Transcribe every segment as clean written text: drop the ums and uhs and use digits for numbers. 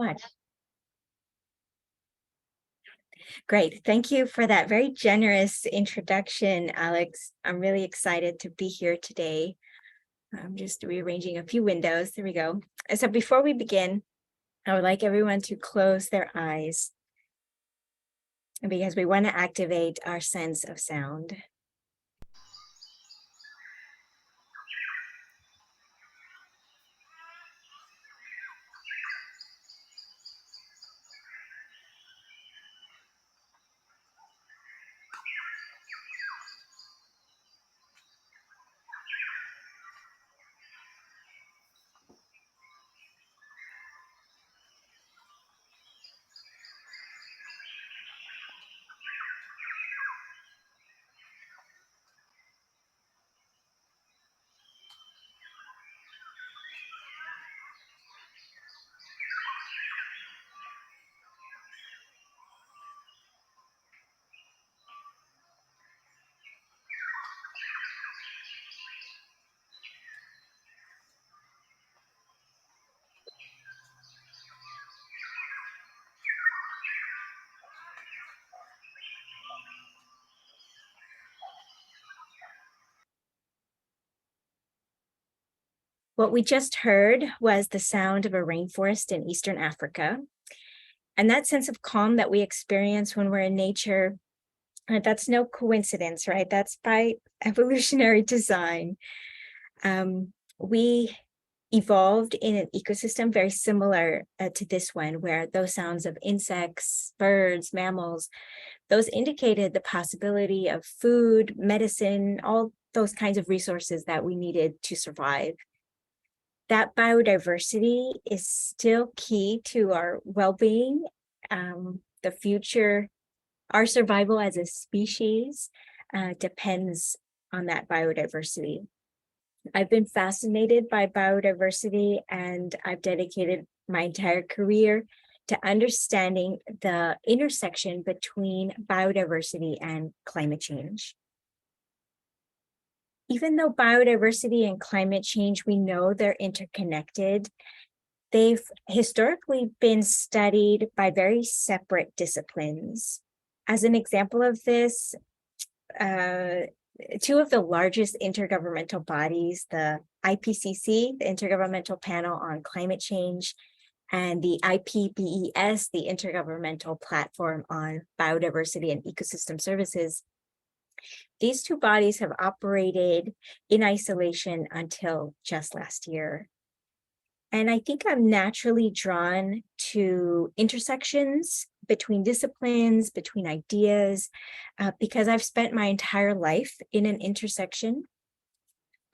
much. Great. Thank you for that very generous introduction, Alex. I'm really excited to be here today. I'm just rearranging a few windows. There we go. So before we begin, I would like everyone to close their eyes because we want to activate our sense of sound. What we just heard was the sound of a rainforest in Eastern Africa. And that sense of calm that we experience when we're in nature, that's no coincidence, right? That's by evolutionary design. We evolved in an ecosystem very similar to this one, where those sounds of insects, birds, mammals, those indicated the possibility of food, medicine, all those kinds of resources that we needed to survive. That biodiversity is still key to our well-being, the future. Our survival as a species depends on that biodiversity. I've been fascinated by biodiversity, and I've dedicated my entire career to understanding the intersection between biodiversity and climate change. Even though biodiversity and climate change, we know they're interconnected, they've historically been studied by very separate disciplines. As an example of this, two of the largest intergovernmental bodies, the IPCC, the Intergovernmental Panel on Climate Change, and the IPBES, the Intergovernmental Platform on Biodiversity and Ecosystem Services, these two bodies have operated in isolation until just last year. And I think I'm naturally drawn to intersections between disciplines, between ideas, because I've spent my entire life in an intersection.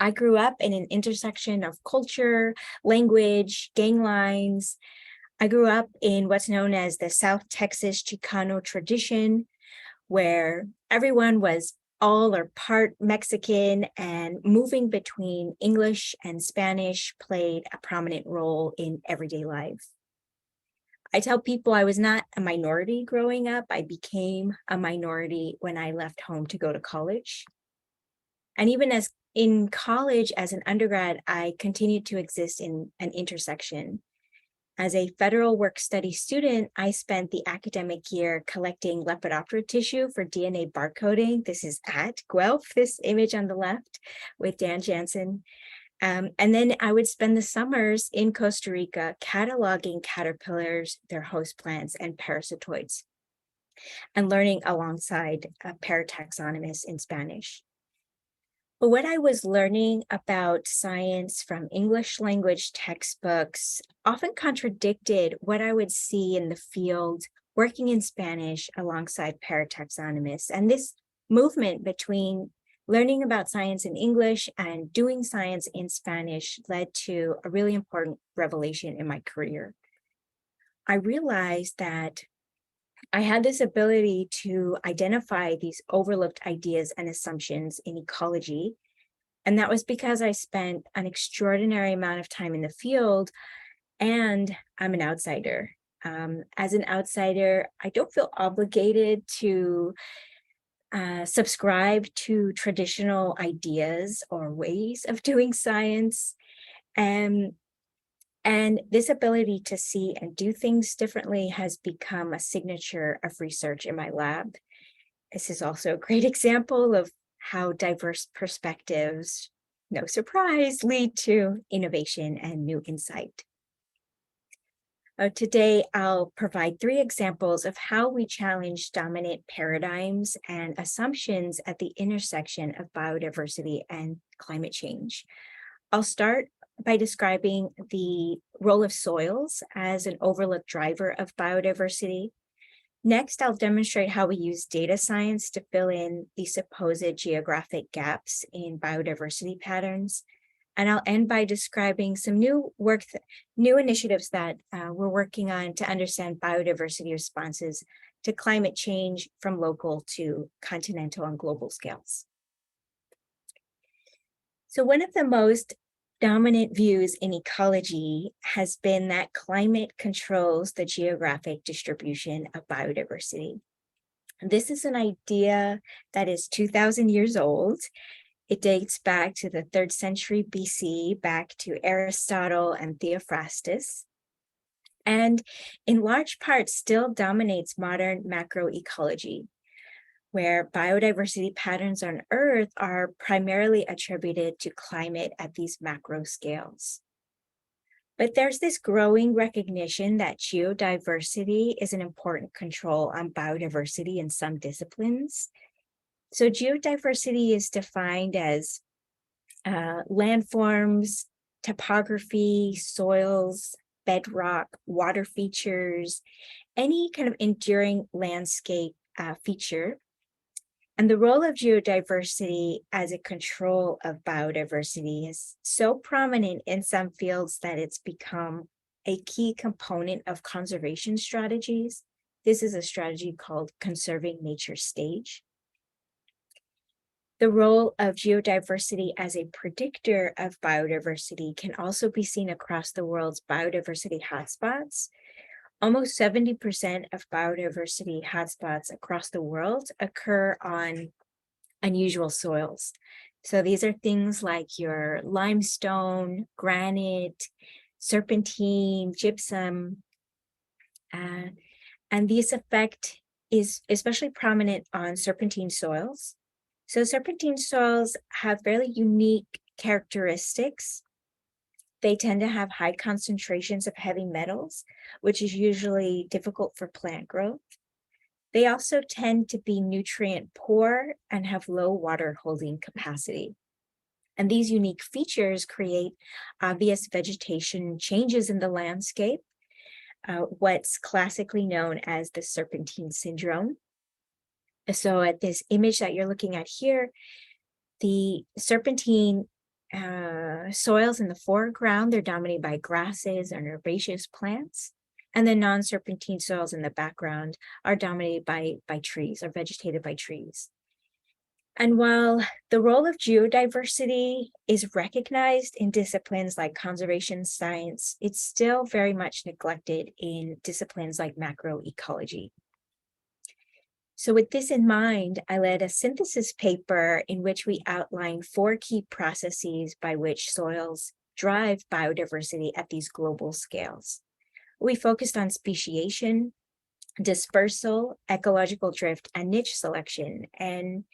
I grew up in an intersection of culture, language, gang lines. I grew up in what's known as the South Texas Chicano tradition, where everyone was all or part Mexican, and moving between English and Spanish played a prominent role in everyday life. I tell people I was not a minority growing up. I became a minority when I left home to go to college. And even as in college, as an undergrad, I continued to exist in an intersection. As a federal work-study student, I spent the academic year collecting Lepidoptera tissue for DNA barcoding. This is at Guelph, this image on the left, with Dan Jansen. And then I would spend the summers in Costa Rica cataloging caterpillars, their host plants, and parasitoids, and learning alongside parataxonomists in Spanish. But what I was learning about science from English language textbooks often contradicted what I would see in the field working in Spanish alongside parataxonomists. And this movement between learning about science in English and doing science in Spanish led to a really important revelation in my career. I realized that I had this ability to identify these overlooked ideas and assumptions in ecology. And that was because I spent an extraordinary amount of time in the field, and I'm an outsider. As an outsider, I don't feel obligated to subscribe to traditional ideas or ways of doing science. And And this ability to see and do things differently has become a signature of research in my lab. This is also a great example of how diverse perspectives, no surprise, lead to innovation and new insight. Today, I'll provide 3 examples of how we challenge dominant paradigms and assumptions at the intersection of biodiversity and climate change. I'll start by describing the role of soils as an overlooked driver of biodiversity. Next, I'll demonstrate how we use data science to fill in the supposed geographic gaps in biodiversity patterns. And I'll end by describing some new initiatives that we're working on to understand biodiversity responses to climate change from local to continental and global scales. So one of the most dominant views in ecology has been that climate controls the geographic distribution of biodiversity. This is an idea that is 2,000 years old. It dates back to the 3rd century BC, back to Aristotle and Theophrastus, and in large part still dominates modern macroecology, where biodiversity patterns on Earth are primarily attributed to climate at these macro scales. But there's this growing recognition that geodiversity is an important control on biodiversity in some disciplines. So geodiversity is defined as landforms, topography, soils, bedrock, water features, any kind of enduring landscape feature. And the role of geodiversity as a control of biodiversity is so prominent in some fields that it's become a key component of conservation strategies. This is a strategy called conserving nature stage. The role of geodiversity as a predictor of biodiversity can also be seen across the world's biodiversity hotspots. Almost 70% of biodiversity hotspots across the world occur on unusual soils. So these are things like your limestone, granite, serpentine, gypsum, and this effect is especially prominent on serpentine soils. So serpentine soils have fairly unique characteristics. They tend to have high concentrations of heavy metals, which is usually difficult for plant growth. They also tend to be nutrient poor and have low water holding capacity. And these unique features create obvious vegetation changes in the landscape, what's classically known as the serpentine syndrome. So at this image that you're looking at here, the serpentine soils in the foreground, they're dominated by grasses and herbaceous plants. And the non-serpentine soils in the background are dominated by trees, or vegetated by trees. And while the role of geodiversity is recognized in disciplines like conservation science, it's still very much neglected in disciplines like macroecology. So with this in mind, I led a synthesis paper in which we outlined 4 key processes by which soils drive biodiversity at these global scales. We focused on speciation, dispersal, ecological drift, and niche selection. And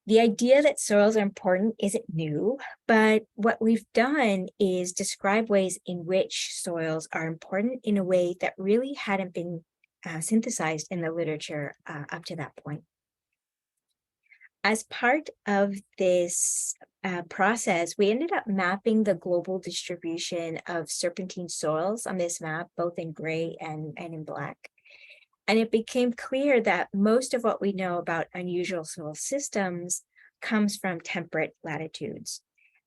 the idea that soils are important isn't new, but what we've done is describe ways in which soils are important in a way that really hadn't been synthesized in the literature up to that point. As part of this process, we ended up mapping the global distribution of serpentine soils on this map, both in gray and in black. And it became clear that most of what we know about unusual soil systems comes from temperate latitudes.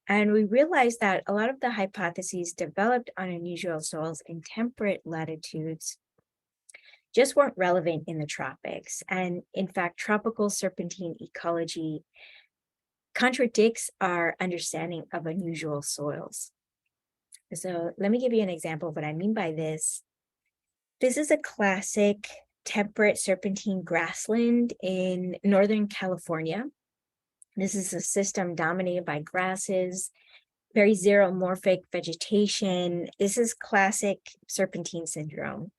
And we realized that a lot of the hypotheses developed on unusual soils in temperate latitudes just weren't relevant in the tropics. And in fact, tropical serpentine ecology contradicts our understanding of unusual soils. So let me give you an example of what I mean by this. This is a classic temperate serpentine grassland in Northern California. This is a system dominated by grasses, very xeromorphic vegetation. This is classic serpentine syndrome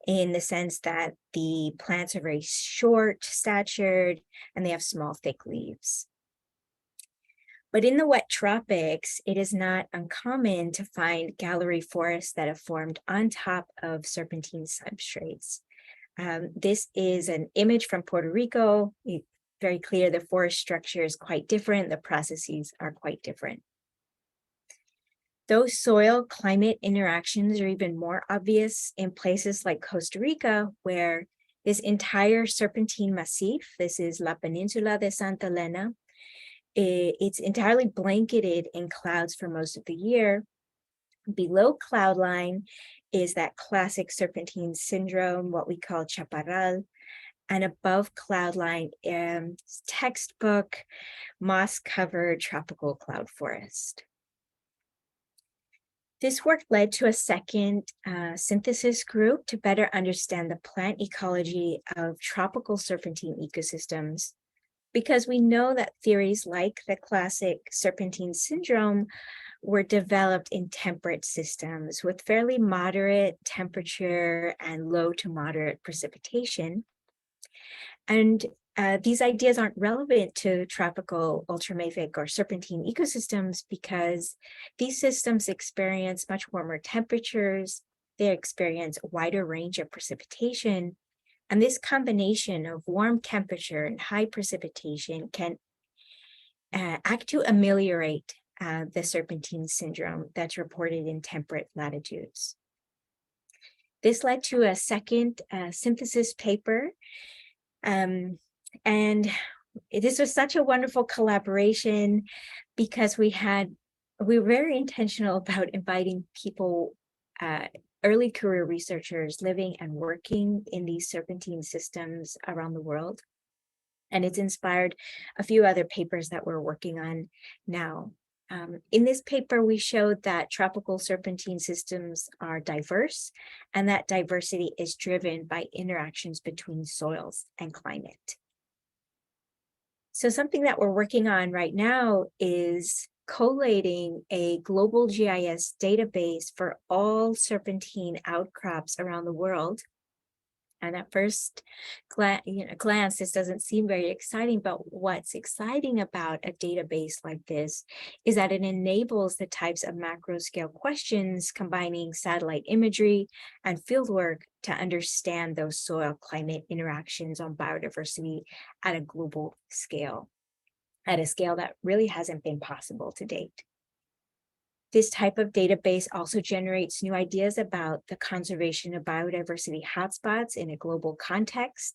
in the sense that the plants are very short statured and they have small, thick leaves. But in the wet tropics, it is not uncommon to find gallery forests that have formed on top of serpentine substrates. This is an image from Puerto Rico. It's very clear the forest structure is quite different. The processes are quite different. Those soil climate interactions are even more obvious in places like Costa Rica, where this entire serpentine massif, this is La Peninsula de Santa Elena, it's entirely blanketed in clouds for most of the year. Below cloud line is that classic serpentine syndrome, what we call chaparral, and above cloud line, textbook moss-covered tropical cloud forest. This work led to a second synthesis group to better understand the plant ecology of tropical serpentine ecosystems, because we know that theories like the classic serpentine syndrome were developed in temperate systems with fairly moderate temperature and low to moderate precipitation. And these ideas aren't relevant to tropical ultramafic or serpentine ecosystems because these systems experience much warmer temperatures, they experience a wider range of precipitation, and this combination of warm temperature and high precipitation can act to ameliorate the serpentine syndrome that's reported in temperate latitudes. This led to a second synthesis paper. And this was such a wonderful collaboration because we were very intentional about inviting people, early career researchers living and working in these serpentine systems around the world. And it's inspired a few other papers that we're working on now. In this paper, we showed that tropical serpentine systems are diverse, and that diversity is driven by interactions between soils and climate. So something that we're working on right now is collating a global GIS database for all serpentine outcrops around the world. And at first glance, this doesn't seem very exciting, but what's exciting about a database like this is that it enables the types of macro scale questions combining satellite imagery and fieldwork to understand those soil climate interactions on biodiversity at a global scale, at a scale that really hasn't been possible to date. This type of database also generates new ideas about the conservation of biodiversity hotspots in a global context,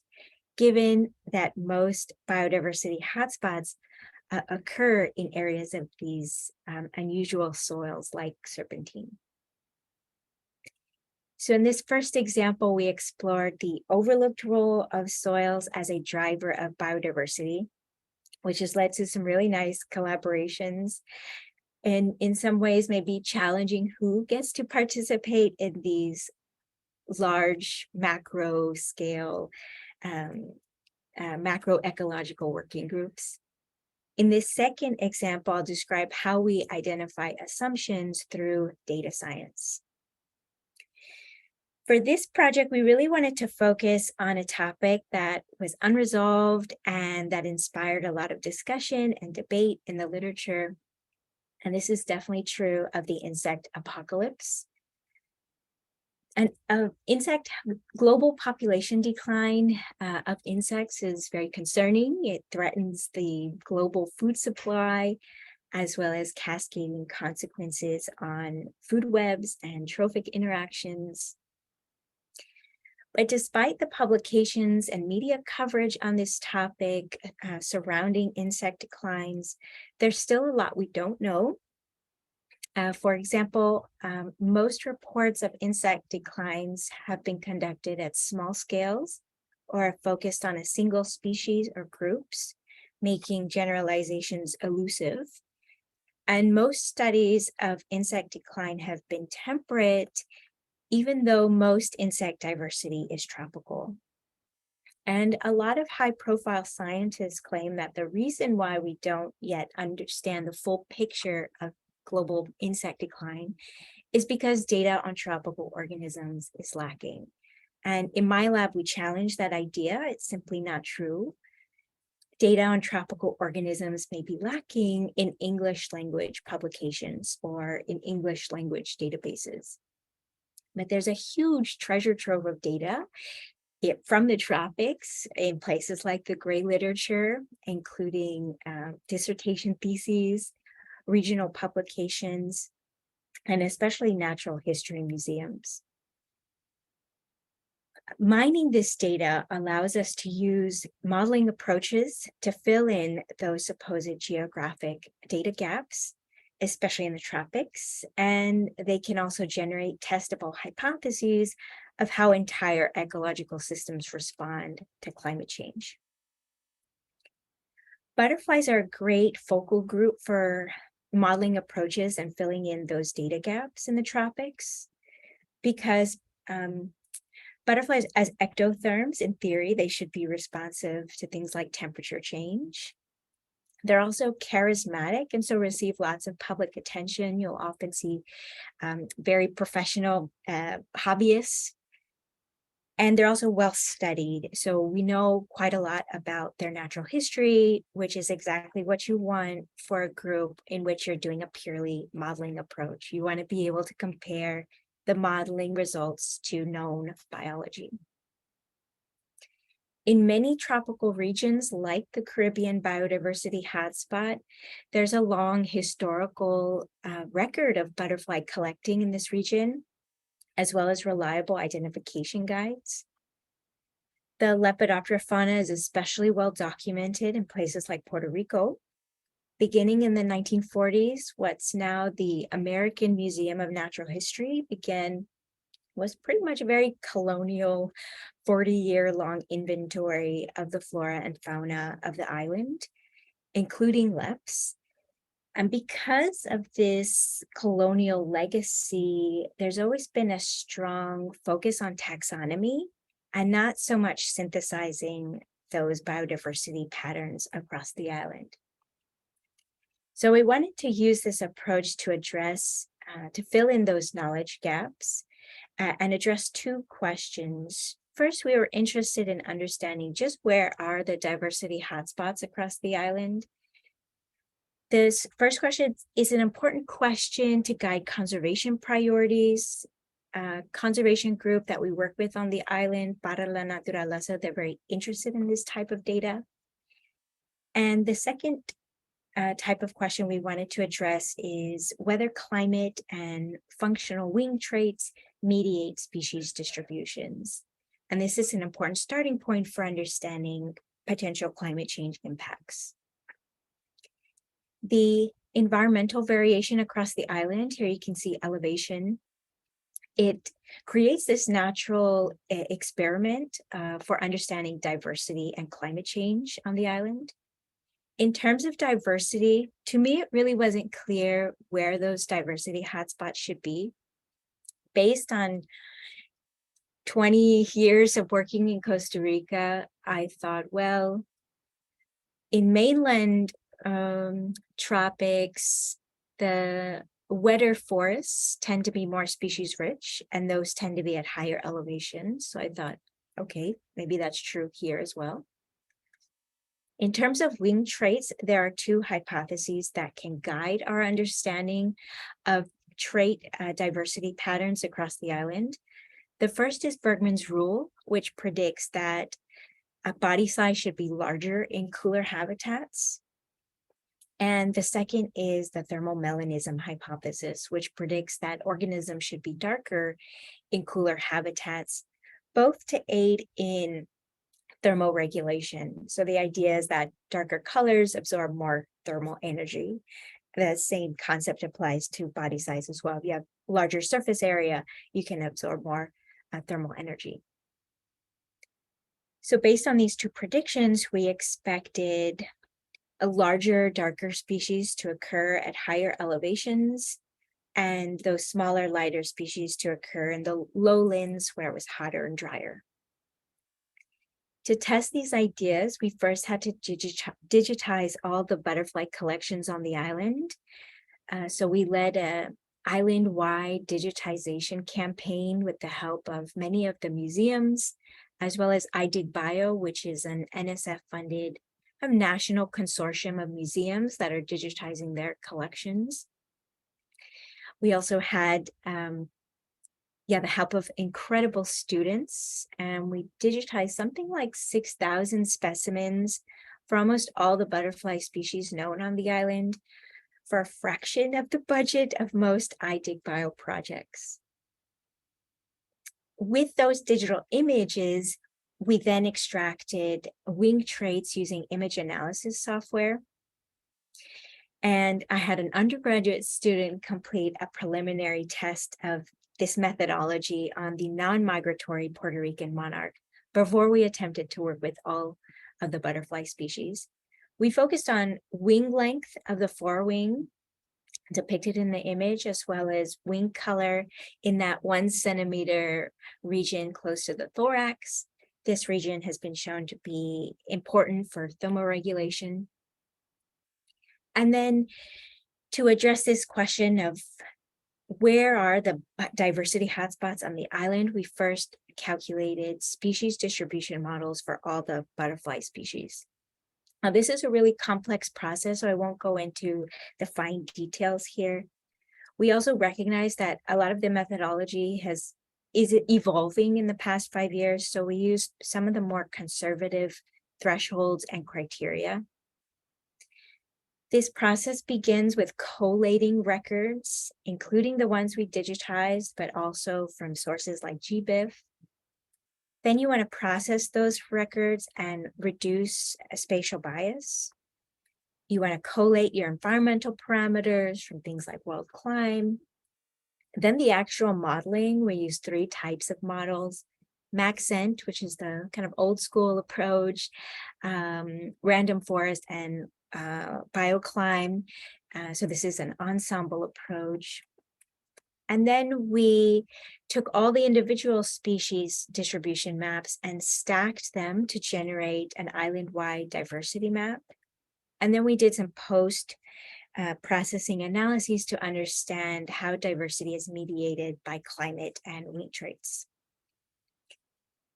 given that most biodiversity hotspots occur in areas of these unusual soils like serpentine. So in this first example, we explored the overlooked role of soils as a driver of biodiversity, which has led to some really nice collaborations. And in some ways, maybe challenging who gets to participate in these large macro scale, macro ecological working groups. In this second example, I'll describe how we identify assumptions through data science. For this project, we really wanted to focus on a topic that was unresolved and that inspired a lot of discussion and debate in the literature. And this is definitely true of the insect apocalypse. And global population decline of insects is very concerning. It threatens the global food supply, as well as cascading consequences on food webs and trophic interactions. But despite the publications and media coverage on this topic surrounding insect declines, there's still a lot we don't know. For example, most reports of insect declines have been conducted at small scales or are focused on a single species or groups, making generalizations elusive. And most studies of insect decline have been temperate, even though most insect diversity is tropical. And a lot of high-profile scientists claim that the reason why we don't yet understand the full picture of global insect decline is because data on tropical organisms is lacking. And in my lab, we challenge that idea. It's simply not true. Data on tropical organisms may be lacking in English language publications or in English language databases. But there's a huge treasure trove of data from the tropics in places like the gray literature, including dissertation theses, regional publications, and especially natural history museums. Mining this data allows us to use modeling approaches to fill in those supposed geographic data gaps, especially in the tropics, and they can also generate testable hypotheses of how entire ecological systems respond to climate change. Butterflies are a great focal group for modeling approaches and filling in those data gaps in the tropics because butterflies, as ectotherms, in theory, they should be responsive to things like temperature change. They're also charismatic and so receive lots of public attention. You'll often see very professional hobbyists. And they're also well studied. So we know quite a lot about their natural history, which is exactly what you want for a group in which you're doing a purely modeling approach. You want to be able to compare the modeling results to known biology. In many tropical regions, like the Caribbean biodiversity hotspot, there's a long historical record of butterfly collecting in this region, as well as reliable identification guides. The Lepidoptera fauna is especially well documented in places like Puerto Rico. Beginning in the 1940s, what's now the American Museum of Natural History was pretty much a very colonial 40-year-long inventory of the flora and fauna of the island, including leps. And because of this colonial legacy, there's always been a strong focus on taxonomy and not so much synthesizing those biodiversity patterns across the island. So we wanted to use this approach to address, to fill in those knowledge gaps and address two questions. First, we were interested in understanding just where are the diversity hotspots across the island. This first question is an important question to guide conservation priorities. Conservation group that we work with on the island, Para la Naturaleza, they're very interested in this type of data. And the second type of question we wanted to address is whether climate and functional wing traits mediate species distributions. And this is an important starting point for understanding potential climate change impacts. The environmental variation across the island, here you can see elevation. It creates this natural experiment for understanding diversity and climate change on the island. In terms of diversity, to me, it really wasn't clear where those diversity hotspots should be. Based on 20 years of working in Costa Rica, I thought, well, in mainland tropics, the wetter forests tend to be more species rich, and those tend to be at higher elevations. So I thought, okay, maybe that's true here as well. In terms of wing traits, there are two hypotheses that can guide our understanding of trait diversity patterns across the island. The first is Bergman's rule, which predicts that a body size should be larger in cooler habitats. And the second is the thermomelanism hypothesis, which predicts that organisms should be darker in cooler habitats, both to aid in thermoregulation. So the idea is that darker colors absorb more thermal energy. The same concept applies to body size as well. If you have larger surface area, you can absorb more thermal energy. So based on these two predictions, we expected a larger, darker species to occur at higher elevations, and those smaller, lighter species to occur in the lowlands where it was hotter and drier. To test these ideas, we first had to digitize all the butterfly collections on the island. So we led a island-wide digitization campaign with the help of many of the museums, as well as Bio, which is an NSF-funded national consortium of museums that are digitizing their collections. We also had the help of incredible students, and we digitized something like 6,000 specimens for almost all the butterfly species known on the island for a fraction of the budget of most Bio projects. With those digital images, we then extracted wing traits using image analysis software. And I had an undergraduate student complete a preliminary test of this methodology on the non-migratory Puerto Rican monarch before we attempted to work with all of the butterfly species. We focused on wing length of the forewing depicted in the image, as well as wing color in that 1 centimeter region close to the thorax. This region has been shown to be important for thermoregulation. And then to address this question of where are the diversity hotspots on the island, we first calculated species distribution models for all the butterfly species. Now, this is a really complex process, so I won't go into the fine details here. We also recognize that a lot of the methodology is evolving in the past 5 years, so we used some of the more conservative thresholds and criteria. This process begins with collating records, including the ones we digitized, but also from sources like GBIF. Then you want to process those records and reduce spatial bias. You want to collate your environmental parameters from things like world climb. Then the actual modeling, we use 3 types of models: Maxent, which is the kind of old school approach, random forest, and BioClimb. So this is an ensemble approach. And then we took all the individual species distribution maps and stacked them to generate an island-wide diversity map. And then we did some post-processing analyses to understand how diversity is mediated by climate and wing traits.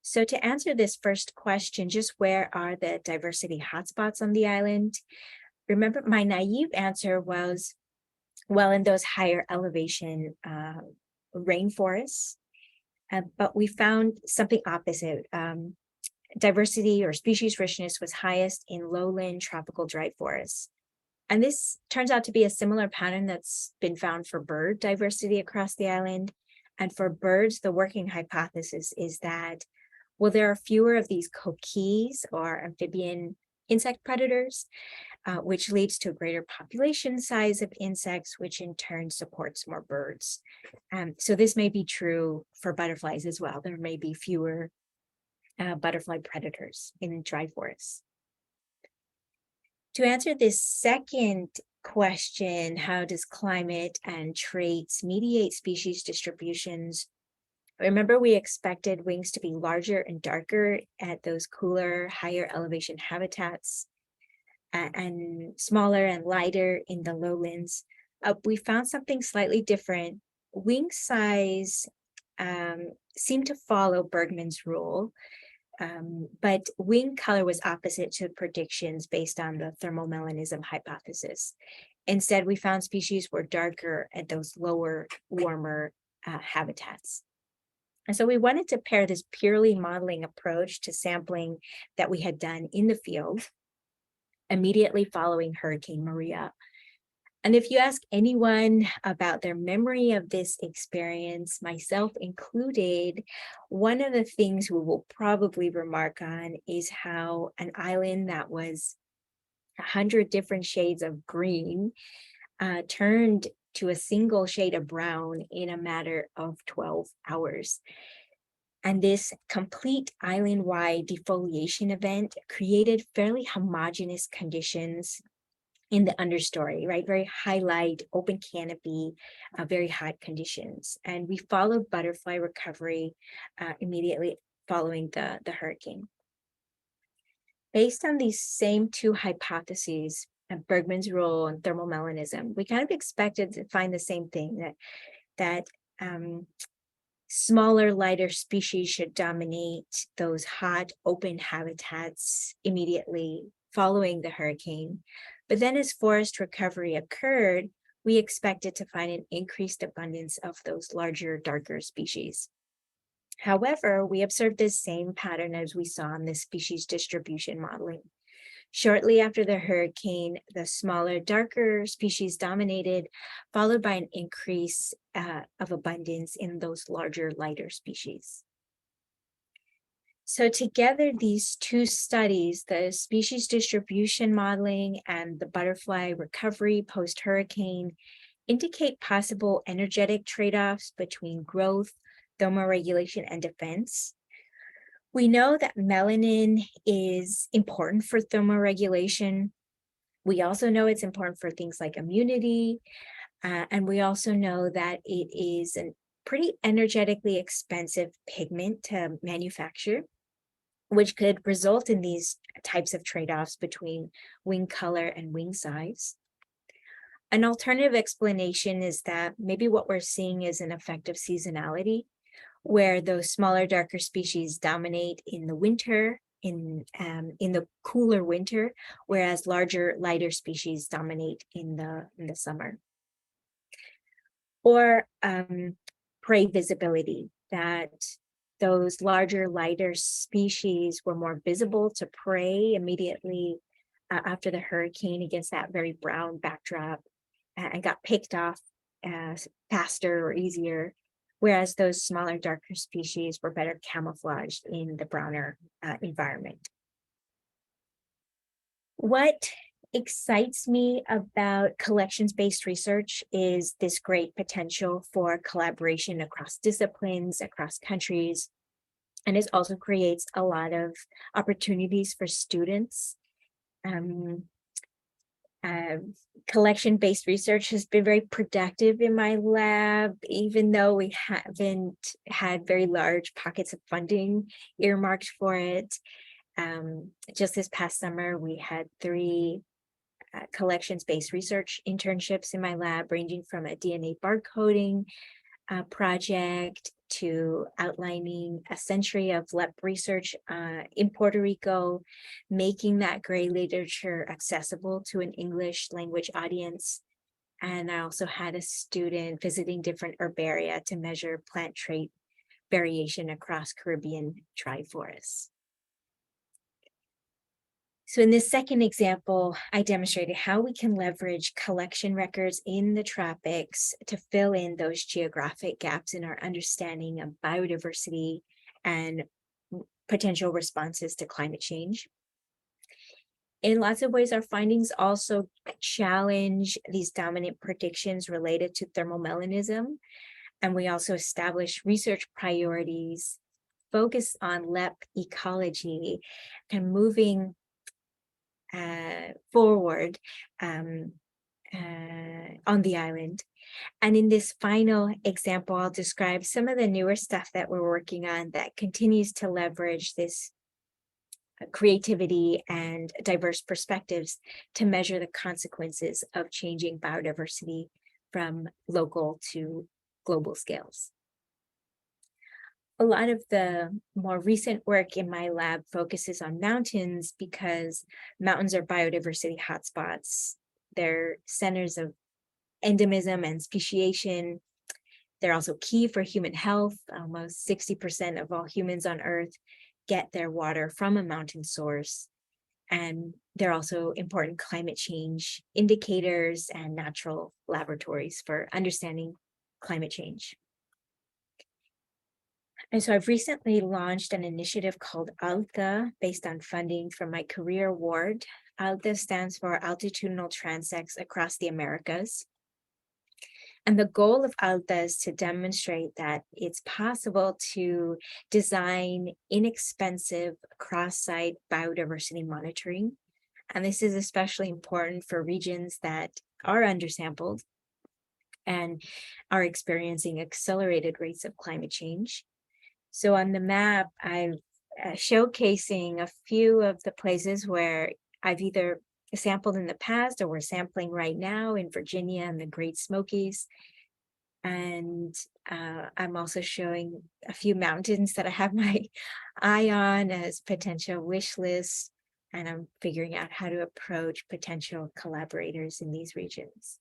So to answer this first question, just where are the diversity hotspots on the island? Remember, my naive answer was, well, in those higher elevation rainforests, but we found something opposite. Diversity or species richness was highest in lowland tropical dry forests. And this turns out to be a similar pattern that's been found for bird diversity across the island. And for birds, the working hypothesis is that, well, there are fewer of these coquilles or amphibian insect predators, which leads to a greater population size of insects, which in turn supports more birds. So this may be true for butterflies as well. There may be fewer butterfly predators in dry forests. To answer this second question, how does climate and traits mediate species distributions? Remember, we expected wings to be larger and darker at those cooler, higher elevation habitats, and smaller and lighter in the lowlands. We found something slightly different. Wing size seemed to follow Bergman's rule, but wing color was opposite to predictions based on the thermomelanism hypothesis. Instead, we found species were darker at those lower, warmer habitats. And so we wanted to pair this purely modeling approach to sampling that we had done in the field immediately following Hurricane Maria. And if you ask anyone about their memory of this experience, myself included, one of the things we will probably remark on is how an island that was 100 different shades of green turned to a single shade of brown in a matter of 12 hours. And this complete island-wide defoliation event created fairly homogeneous conditions in the understory, right? Very high light, open canopy, very hot conditions. And we followed butterfly recovery immediately following the hurricane. Based on these same 2 hypotheses, Bergman's rule and thermomelanism, we kind of expected to find the same thing, that smaller, lighter species should dominate those hot, open habitats immediately following the hurricane. But then as forest recovery occurred, we expected to find an increased abundance of those larger, darker species. However, we observed this same pattern as we saw in the species distribution modeling. Shortly after the hurricane, the smaller, darker species dominated, followed by an increase of abundance in those larger, lighter species. So together, these two studies, the species distribution modeling and the butterfly recovery post-hurricane, indicate possible energetic trade-offs between growth, thermoregulation, and defense. We know that melanin is important for thermoregulation. We also know it's important for things like immunity. And we also know that it is a pretty energetically expensive pigment to manufacture, which could result in these types of trade-offs between wing color and wing size. An alternative explanation is that maybe what we're seeing is an effect of seasonality, where those smaller, darker species dominate in the winter, in the cooler winter, whereas larger, lighter species dominate in the summer. Or prey visibility, that those larger, lighter species were more visible to prey immediately after the hurricane against that very brown backdrop, and got picked off faster or easier, whereas those smaller, darker species were better camouflaged in the browner environment. What excites me about collections-based research is this great potential for collaboration across disciplines, across countries, and it also creates a lot of opportunities for students. Collection-based research has been very productive in my lab, even though we haven't had very large pockets of funding earmarked for it. Just this past summer, we had 3 collections-based research internships in my lab, ranging from a DNA barcoding project to outlining a century of LEP research in Puerto Rico, making that gray literature accessible to an English language audience. And I also had a student visiting different herbaria to measure plant trait variation across Caribbean dry forests. So in this second example, I demonstrated how we can leverage collection records in the tropics to fill in those geographic gaps in our understanding of biodiversity and potential responses to climate change. In lots of ways, our findings also challenge these dominant predictions related to thermomelanism. And we also establish research priorities focused on LEP ecology and moving forward on the island. And in this final example, I'll describe some of the newer stuff that we're working on that continues to leverage this creativity and diverse perspectives to measure the consequences of changing biodiversity from local to global scales. A lot of the more recent work in my lab focuses on mountains because mountains are biodiversity hotspots. They're centers of endemism and speciation. They're also key for human health. Almost 60% of all humans on Earth get their water from a mountain source. And they're also important climate change indicators and natural laboratories for understanding climate change. And so I've recently launched an initiative called ALTA based on funding from my career award. ALTA stands for Altitudinal Transects Across the Americas. And the goal of ALTA is to demonstrate that it's possible to design inexpensive cross-site biodiversity monitoring. And this is especially important for regions that are undersampled and are experiencing accelerated rates of climate change. So on the map, I'm showcasing a few of the places where I've either sampled in the past or we're sampling right now in Virginia and the Great Smokies. And I'm also showing a few mountains that I have my eye on as potential wish lists, and I'm figuring out how to approach potential collaborators in these regions.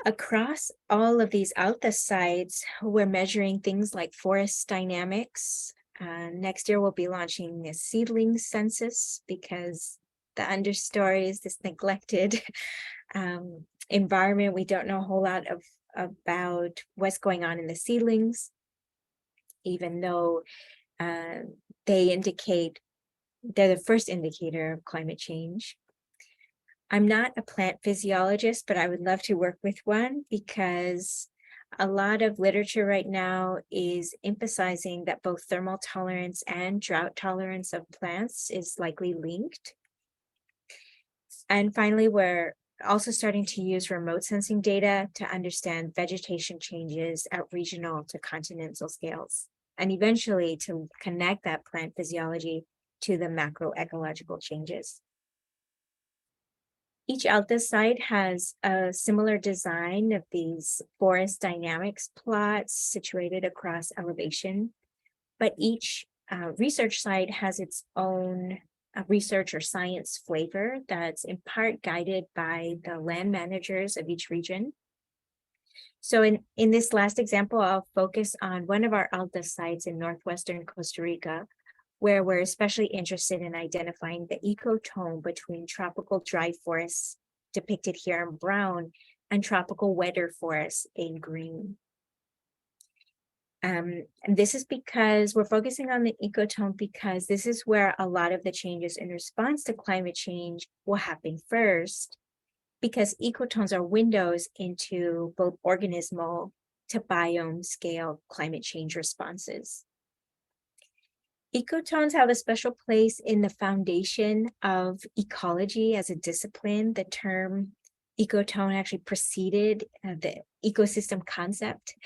Across all of these ALTA sites, we're measuring things like forest dynamics. Next year, we'll be launching a seedling census because the understory is this neglected environment. We don't know a whole lot about what's going on in the seedlings, even though they indicate they're the first indicator of climate change. I'm not a plant physiologist, but I would love to work with one because a lot of literature right now is emphasizing that both thermal tolerance and drought tolerance of plants is likely linked. And finally, we're also starting to use remote sensing data to understand vegetation changes at regional to continental scales, and eventually to connect that plant physiology to the macroecological changes. Each ALTA site has a similar design of these forest dynamics plots situated across elevation, but each research site has its own research or science flavor that's in part guided by the land managers of each region. So in this last example, I'll focus on one of our ALTA sites in northwestern Costa Rica, where we're especially interested in identifying the ecotone between tropical dry forests depicted here in brown and tropical wetter forests in green. And this is because we're focusing on the ecotone because this is where a lot of the changes in response to climate change will happen first, because ecotones are windows into both organismal to biome scale climate change responses. Ecotones have a special place in the foundation of ecology as a discipline. The term ecotone actually preceded the ecosystem concept.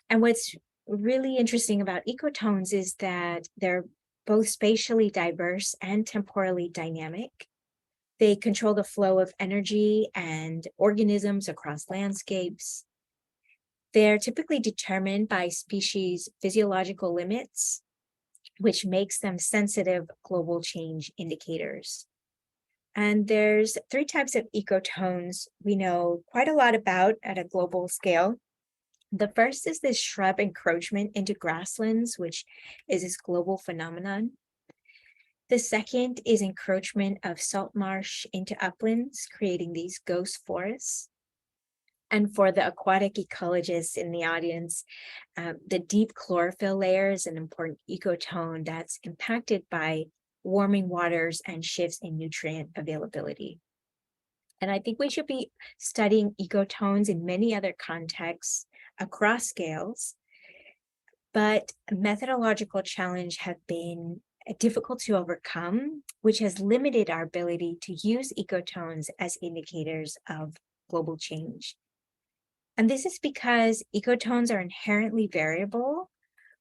And what's really interesting about ecotones is that they're both spatially diverse and temporally dynamic. They control the flow of energy and organisms across landscapes. They're typically determined by species' physiological limits, which makes them sensitive global change indicators. And there's 3 types of ecotones we know quite a lot about at a global scale. The first is this shrub encroachment into grasslands, which is this global phenomenon. The second is encroachment of salt marsh into uplands, creating these ghost forests. And for the aquatic ecologists in the audience, the deep chlorophyll layer is an important ecotone that's impacted by warming waters and shifts in nutrient availability. And I think we should be studying ecotones in many other contexts across scales, but methodological challenges have been difficult to overcome, which has limited our ability to use ecotones as indicators of global change. And this is because ecotones are inherently variable,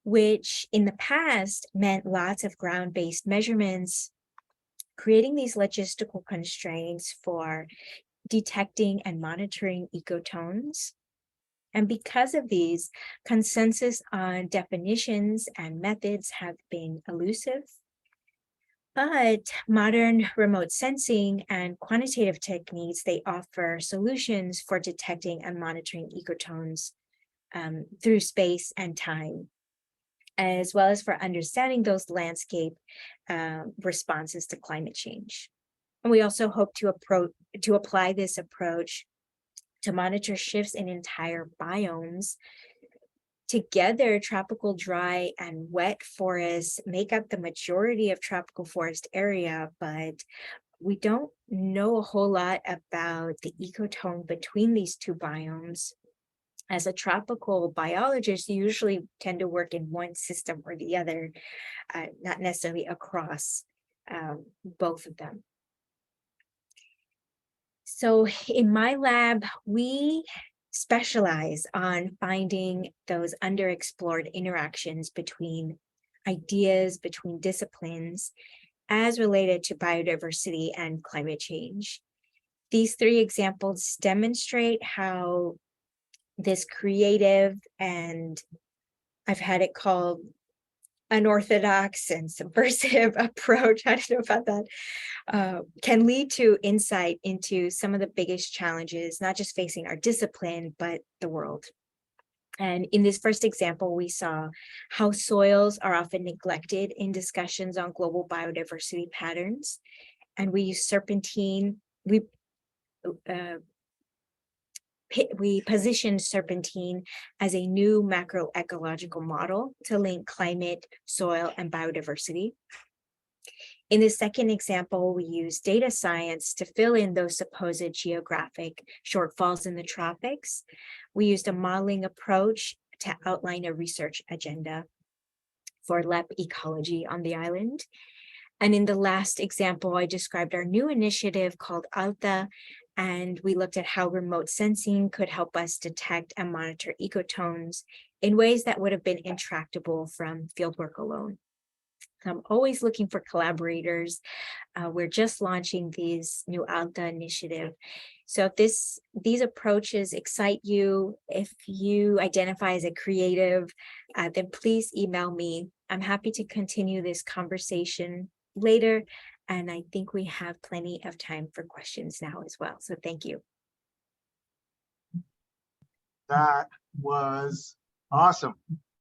which in the past meant lots of ground-based measurements, creating these logistical constraints for detecting and monitoring ecotones. And because of these, consensus on definitions and methods have been elusive. But modern remote sensing and quantitative techniques, they offer solutions for detecting and monitoring ecotones through space and time, as well as for understanding those landscape responses to climate change. And we also hope to apply this approach to monitor shifts in entire biomes. Together, tropical dry and wet forests make up the majority of tropical forest area, but we don't know a whole lot about the ecotone between these 2 biomes. As a tropical biologist, you usually tend to work in one system or the other, not necessarily across both of them. So in my lab, we specialize on finding those underexplored interactions between ideas, between disciplines, as related to biodiversity and climate change. These three examples demonstrate how this creative, and I've had it called unorthodox and subversive approach, I don't know about that, can lead to insight into some of the biggest challenges, not just facing our discipline, but the world. And in this first example, we saw how soils are often neglected in discussions on global biodiversity patterns. And we use serpentine, we positioned serpentine as a new macroecological model to link climate, soil, and biodiversity. In the second example, we use data science to fill in those supposed geographic shortfalls in the tropics. We used a modeling approach to outline a research agenda for LEP ecology on the island. And in the last example, I described our new initiative called ALTA, and we looked at how remote sensing could help us detect and monitor ecotones in ways that would have been intractable from fieldwork alone. I'm always looking for collaborators. We're just launching these new ALTA initiative. So if these approaches excite you, if you identify as a creative, then please email me. I'm happy to continue this conversation later. And I think we have plenty of time for questions now as well. So thank you. That was awesome.